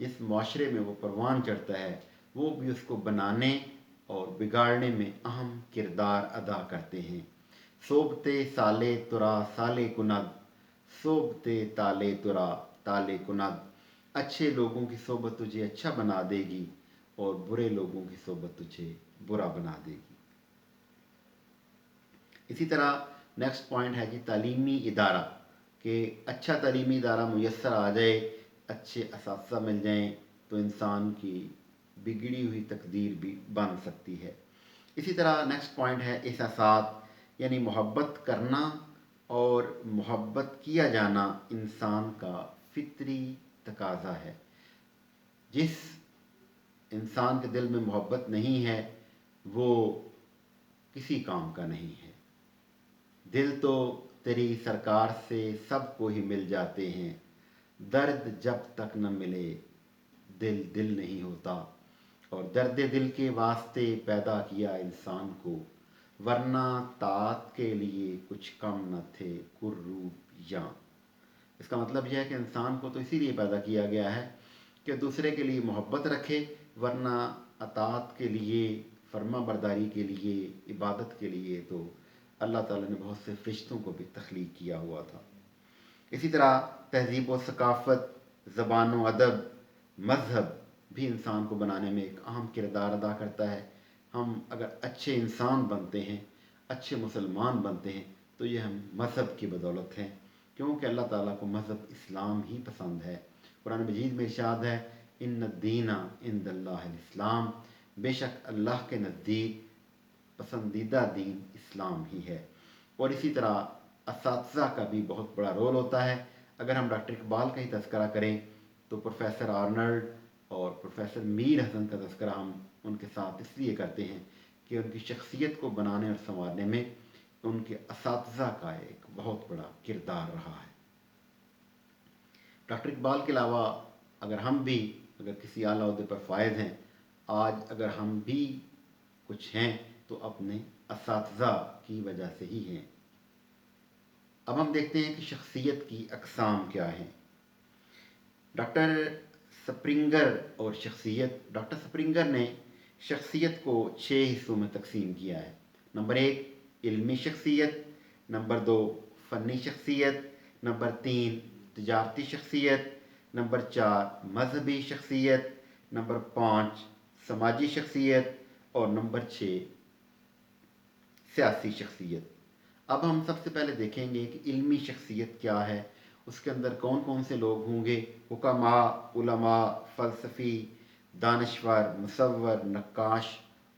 جس معاشرے میں وہ پروان چڑھتا ہے وہ بھی اس کو بنانے اور بگاڑنے میں اہم کردار ادا کرتے ہیں۔ صوبتے سالے ترا سالے کند، صوبتے تالے ترا تالے کند، اچھے لوگوں کی صحبت تجھے اچھا بنا دے گی اور برے لوگوں کی صحبت تجھے برا بنا دے گی۔ اسی طرح نیکسٹ پوائنٹ ہے کہ تعلیمی ادارہ، کہ اچھا تعلیمی ادارہ میسر آ جائے، اچھے اساتذہ مل جائیں تو انسان کی بگڑی ہوئی تقدیر بھی بن سکتی ہے۔ اسی طرح نیکسٹ پوائنٹ ہے احساسات، یعنی محبت کرنا اور محبت کیا جانا انسان کا فطری تقاضا ہے۔ جس انسان کے دل میں محبت نہیں ہے وہ کسی کام کا نہیں ہے۔ دل تو تیری سرکار سے سب کو ہی مل جاتے ہیں، درد جب تک نہ ملے دل دل نہیں ہوتا، اور درد دل کے واسطے پیدا کیا انسان کو، ورنہ طاعت کے لیے کچھ کم نہ تھے کروب یاں۔ اس کا مطلب یہ ہے کہ انسان کو تو اسی لیے پیدا کیا گیا ہے کہ دوسرے کے لیے محبت رکھے، ورنہ اطاعت کے لیے، فرما برداری کے لیے، عبادت کے لیے تو اللہ تعالیٰ نے بہت سے فرشتوں کو بھی تخلیق کیا ہوا تھا۔ اسی طرح تہذیب و ثقافت، زبان و ادب، مذہب بھی انسان کو بنانے میں ایک اہم کردار ادا کرتا ہے۔ ہم اگر اچھے انسان بنتے ہیں، اچھے مسلمان بنتے ہیں تو یہ ہم مذہب کی بدولت ہیں، کیونکہ اللہ تعالیٰ کو مذہب اسلام ہی پسند ہے۔ قرآن مجید میں ارشاد ہے ان الدین عند اللہ الاسلام، بے شک اللہ کے نزدیک پسندیدہ دین اسلام ہی ہے۔ اور اسی طرح اساتذہ کا بھی بہت بڑا رول ہوتا ہے۔ اگر ہم ڈاکٹر اقبال کا ہی تذکرہ کریں تو پروفیسر آرنلڈ اور پروفیسر میر حسن کا تذکرہ ہم ان کے ساتھ اس لیے کرتے ہیں کہ ان کی شخصیت کو بنانے اور سنوارنے میں ان کے اساتذہ کا ایک بہت بڑا کردار رہا ہے۔ ڈاکٹر اقبال کے علاوہ اگر کسی اعلیٰ عہدے پر فائز ہیں، آج اگر ہم بھی کچھ ہیں تو اپنے اساتذہ کی وجہ سے ہی ہیں۔ اب ہم دیکھتے ہیں کہ شخصیت کی اقسام کیا ہیں۔ ڈاکٹر سپرنگر نے شخصیت کو 6 حصوں میں تقسیم کیا ہے۔ نمبر 1 علمی شخصیت، نمبر 2 فنی شخصیت، نمبر 3 تجارتی شخصیت، نمبر 4 مذہبی شخصیت، نمبر 5 سماجی شخصیت اور نمبر 6 سیاسی شخصیت۔ اب ہم سب سے پہلے دیکھیں گے کہ علمی شخصیت کیا ہے، اس کے اندر کون کون سے لوگ ہوں گے۔ حکماء، علماء، فلسفی، دانشور، مصور، نقاش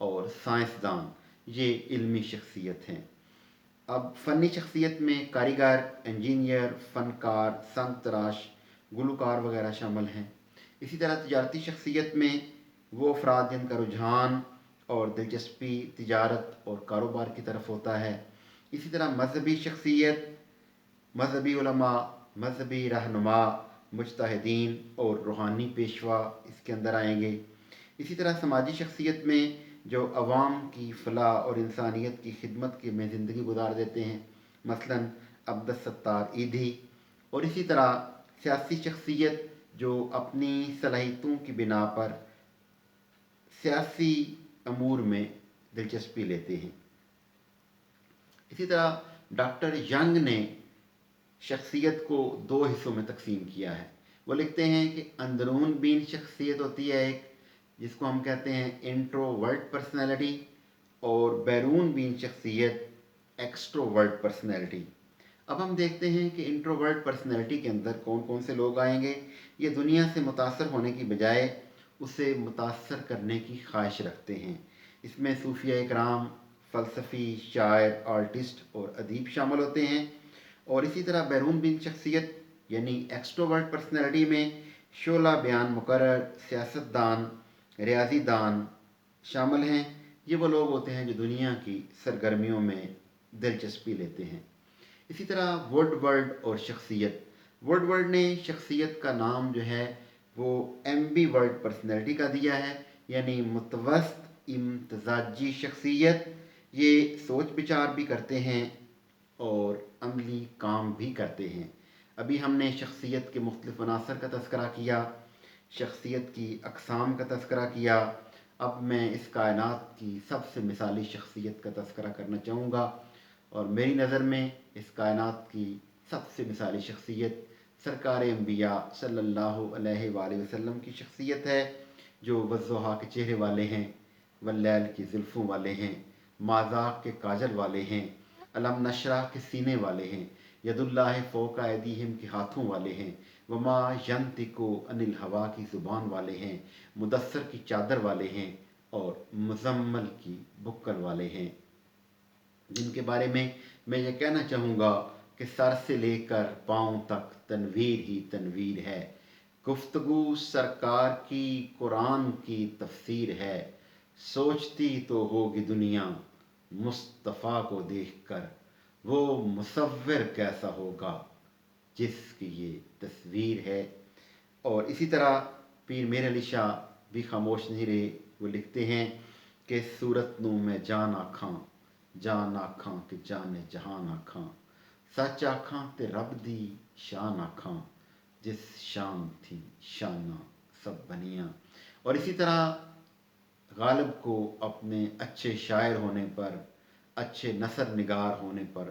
اور سائنسدان، یہ علمی شخصیت ہیں۔ اب فنی شخصیت میں کاریگر، انجینئر، فنکار، صنعت تراش، گلوکار وغیرہ شامل ہیں۔ اسی طرح تجارتی شخصیت میں وہ افراد جن کا رجحان اور دلچسپی تجارت اور کاروبار کی طرف ہوتا ہے۔ اسی طرح مذہبی شخصیت، مذہبی علماء، مذہبی رہنما، مجتہدین اور روحانی پیشوا اس کے اندر آئیں گے۔ اسی طرح سماجی شخصیت میں جو عوام کی فلاح اور انسانیت کی خدمت کے میں زندگی گزار دیتے ہیں، مثلا عبدالستار ایدھی۔ اور اسی طرح سیاسی شخصیت جو اپنی صلاحیتوں کی بنا پر سیاسی امور میں دلچسپی لیتے ہیں۔ اسی طرح ڈاکٹر ینگ نے شخصیت کو 2 حصوں میں تقسیم کیا ہے۔ وہ لکھتے ہیں کہ اندرون بین شخصیت ہوتی ہے ایک، جس کو ہم کہتے ہیں انٹروورٹ پرسنالٹی، اور بیرون بین شخصیت ایکسٹروورٹ پرسنالٹی۔ اب ہم دیکھتے ہیں کہ انٹروورٹ پرسنالٹی کے اندر کون کون سے لوگ آئیں گے۔ یہ دنیا سے متاثر ہونے کی بجائے اسے متاثر کرنے کی خواہش رکھتے ہیں۔ اس میں صوفیہ اکرام، فلسفی، شاعر، آرٹسٹ اور ادیب شامل ہوتے ہیں۔ اور اسی طرح بیرون بین شخصیت یعنی ایکسٹروورٹ پرسنالٹی میں شعلہ بیان مقرر، سیاستدان، ریاضی دان شامل ہیں۔ یہ وہ لوگ ہوتے ہیں جو دنیا کی سرگرمیوں میں دلچسپی لیتے ہیں۔ اسی طرح ووڈورڈ اور شخصیت، ووڈورڈ نے شخصیت کا نام جو ہے وہ ایمبی ورڈ پرسنالٹی کا دیا ہے، یعنی متوسط امتزاجی شخصیت۔ یہ سوچ بچار بھی کرتے ہیں اور عملی کام بھی کرتے ہیں۔ ابھی ہم نے شخصیت کے مختلف عناصر کا تذکرہ کیا، شخصیت کی اقسام کا تذکرہ کیا، اب میں اس کائنات کی سب سے مثالی شخصیت کا تذکرہ کرنا چاہوں گا، اور میری نظر میں اس کائنات کی سب سے مثالی شخصیت سرکار انبیاء صلی اللہ علیہ وآلہ وسلم کی شخصیت ہے، جو والضحیٰ کے چہرے والے ہیں، واللیل کی زلفوں والے ہیں، مازاق کے کاجل والے ہیں، علم نشرح کے سینے والے ہیں، ید اللہ فوق ایدیہم کے ہاتھوں والے ہیں، وما ینطق عن الہوا کی زبان والے ہیں، مدثر کی چادر والے ہیں، اور مزمل کی بکل والے ہیں، جن کے بارے میں یہ کہنا چاہوں گا کہ سر سے لے کر پاؤں تک تنویر ہی تنویر ہے، گفتگو سرکار کی قرآن کی تفسیر ہے، سوچتی تو ہوگی دنیا مصطفیٰ کو دیکھ کر، وہ مصور کیسا ہوگا جس کی یہ تصویر ہے۔ اور اسی طرح پیر میر علی شاہ بھی خاموش نہیں رہے، وہ لکھتے ہیں کہ صورت نو میں جان آکھاں کہ جان جہان آکھاں، سچ آکھاں تے رب دی شان آکھاں، جس شان تھی شاناں سب بنیاں۔ اور اسی طرح غالب کو اپنے اچھے شاعر ہونے پر، اچھے نثر نگار ہونے پر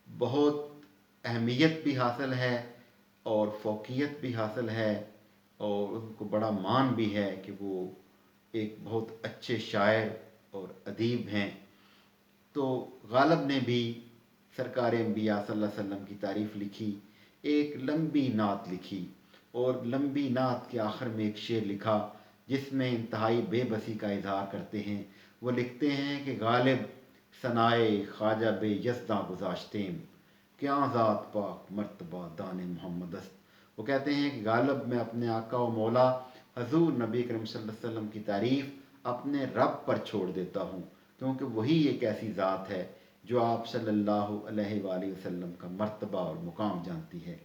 بہت اہمیت بھی حاصل ہے اور فوقیت بھی حاصل ہے، اور ان کو بڑا مان بھی ہے کہ وہ ایک بہت اچھے شاعر اور ادیب ہیں۔ تو غالب نے بھی سرکار انبیاء صلی اللہ علیہ وسلم کی تعریف لکھی، ایک لمبی نعت لکھی، اور لمبی نعت کے آخر میں ایک شعر لکھا جس میں انتہائی بے بسی کا اظہار کرتے ہیں۔ وہ لکھتے ہیں کہ غالب ثنائے خواجہ بے یزداں گذاشتیم، کیا ذات پاک مرتبہ دان محمد است۔ وہ کہتے ہیں کہ غالب میں اپنے آقا و مولا حضور نبی کریم صلی اللہ علیہ وسلم کی تعریف اپنے رب پر چھوڑ دیتا ہوں، کیونکہ وہی ایک ایسی ذات ہے جو آپ صلی اللہ علیہ وآلہ وسلم کا مرتبہ اور مقام جانتی ہے۔